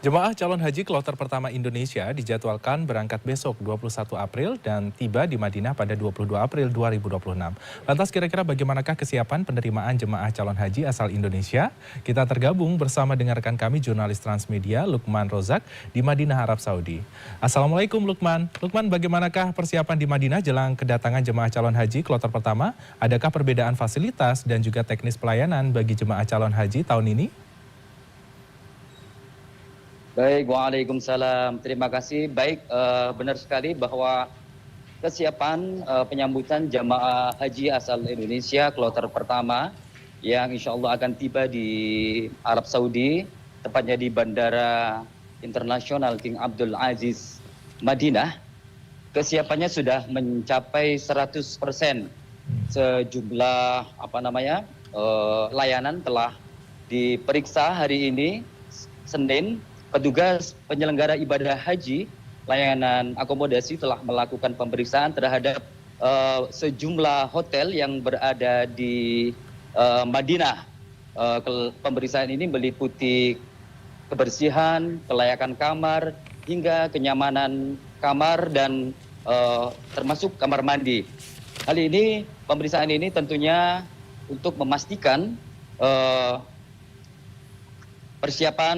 Jemaah calon haji kloter pertama Indonesia dijadwalkan berangkat besok 21 April dan tiba di Madinah pada 22 April 2026. Lantas kira-kira bagaimanakah kesiapan penerimaan jemaah calon haji asal Indonesia? Kita tergabung bersama dengan rekan kami jurnalis Transmedia Lukman Rozak di Madinah, Arab Saudi. Assalamualaikum Lukman. Lukman, bagaimanakah persiapan di Madinah jelang kedatangan jemaah calon haji kloter pertama? Adakah perbedaan fasilitas dan juga teknis pelayanan bagi jemaah calon haji tahun ini? Baik, waalaikumsalam. Terima kasih. Baik, benar sekali bahwa kesiapan penyambutan jamaah haji asal Indonesia kloter pertama yang insya Allah akan tiba di Arab Saudi, tepatnya di Bandara Internasional King Abdul Aziz Madinah, kesiapannya sudah mencapai 100%. Sejumlah layanan telah diperiksa hari ini, Senin. Petugas penyelenggara ibadah haji layanan akomodasi telah melakukan pemeriksaan terhadap sejumlah hotel yang berada di Madinah. Pemeriksaan ini meliputi kebersihan, kelayakan kamar, hingga kenyamanan kamar dan termasuk kamar mandi. Pemeriksaan ini tentunya untuk memastikan persiapan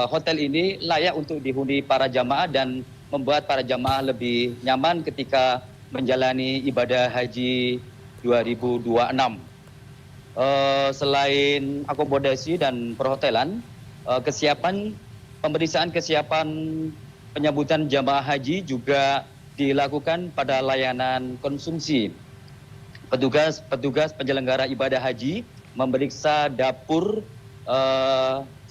hotel ini layak untuk dihuni para jamaah dan membuat para jamaah lebih nyaman ketika menjalani ibadah haji 2026. Selain akomodasi dan perhotelan, pemeriksaan kesiapan penyambutan jamaah haji juga dilakukan pada layanan konsumsi. Petugas penyelenggara ibadah haji memeriksa dapur.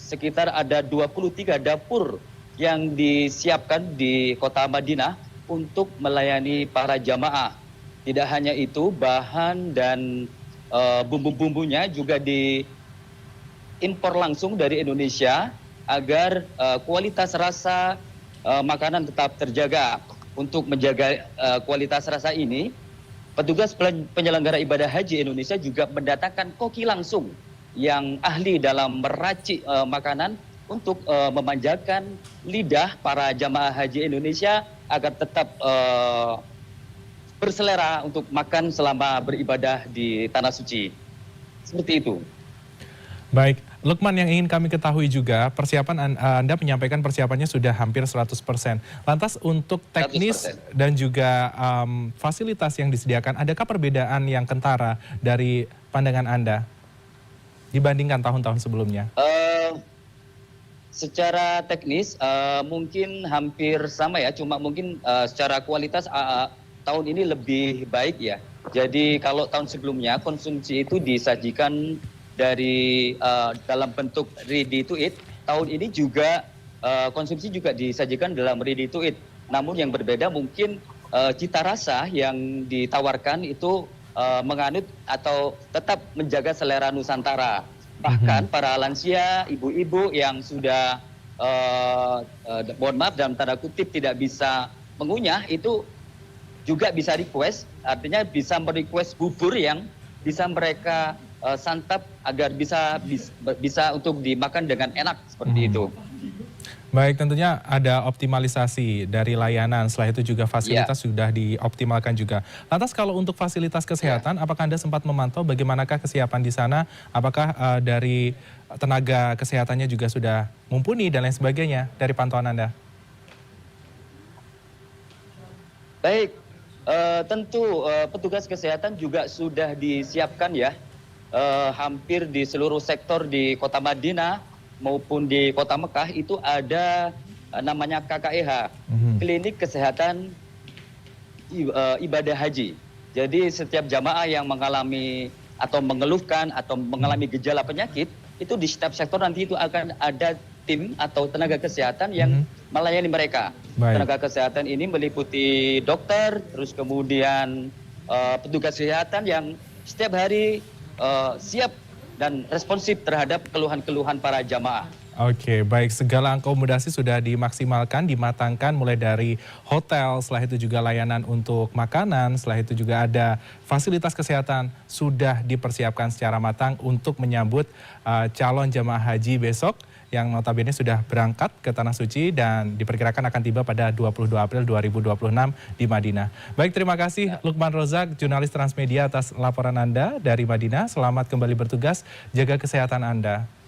Sekitar ada 23 dapur yang disiapkan di kota Madinah untuk melayani para jamaah. Tidak hanya itu, bahan dan bumbu-bumbunya juga diimpor langsung dari Indonesia agar kualitas rasa makanan tetap terjaga. Untuk menjaga kualitas rasa ini, petugas penyelenggara ibadah haji Indonesia juga mendatangkan koki langsung yang ahli dalam meracik makanan untuk memanjakan lidah para jamaah haji Indonesia agar tetap berselera untuk makan selama beribadah di Tanah Suci. Seperti itu. Baik, Lukman, yang ingin kami ketahui juga, persiapan Anda menyampaikan persiapannya sudah hampir 100%. Lantas untuk teknis 100%. Dan juga fasilitas yang disediakan, adakah perbedaan yang kentara dari pandangan Anda dibandingkan tahun-tahun sebelumnya? Secara teknis mungkin hampir sama ya, cuma mungkin secara kualitas tahun ini lebih baik ya. Jadi kalau tahun sebelumnya konsumsi itu disajikan dari dalam bentuk ready to eat, tahun ini juga konsumsi juga disajikan dalam ready to eat. Namun yang berbeda mungkin cita rasa yang ditawarkan itu menganut atau tetap menjaga selera Nusantara. Bahkan para lansia, ibu-ibu yang sudah mohon maaf dalam tanda kutip tidak bisa mengunyah, itu juga bisa request, artinya bisa merequest bubur yang bisa mereka santap agar bisa untuk dimakan dengan enak seperti itu. Baik, tentunya ada optimalisasi dari layanan, setelah itu juga fasilitas sudah dioptimalkan juga. Lantas kalau untuk fasilitas kesehatan, apakah Anda sempat memantau bagaimanakah kesiapan di sana? Apakah dari tenaga kesehatannya juga sudah mumpuni dan lain sebagainya dari pantauan Anda? Baik, tentu petugas kesehatan juga sudah disiapkan ya, hampir di seluruh sektor di kota Madinah maupun di kota Mekah itu ada namanya KKEH, Klinik Kesehatan Ibadah Haji. Jadi setiap jamaah yang mengalami atau mengeluhkan atau mengalami gejala penyakit, itu di setiap sektor nanti itu akan ada tim atau tenaga kesehatan yang melayani mereka. Tenaga kesehatan ini meliputi dokter, terus kemudian petugas kesehatan yang setiap hari siap dan responsif terhadap keluhan-keluhan para jamaah. Oke, baik, segala akomodasi sudah dimaksimalkan, dimatangkan mulai dari hotel, setelah itu juga layanan untuk makanan, setelah itu juga ada fasilitas kesehatan sudah dipersiapkan secara matang untuk menyambut calon jamaah haji besok yang notabene sudah berangkat ke Tanah Suci dan diperkirakan akan tiba pada 22 April 2026 di Madinah. Baik, terima kasih Lukman Rozak, jurnalis Transmedia atas laporan Anda dari Madinah. Selamat kembali bertugas, jaga kesehatan Anda.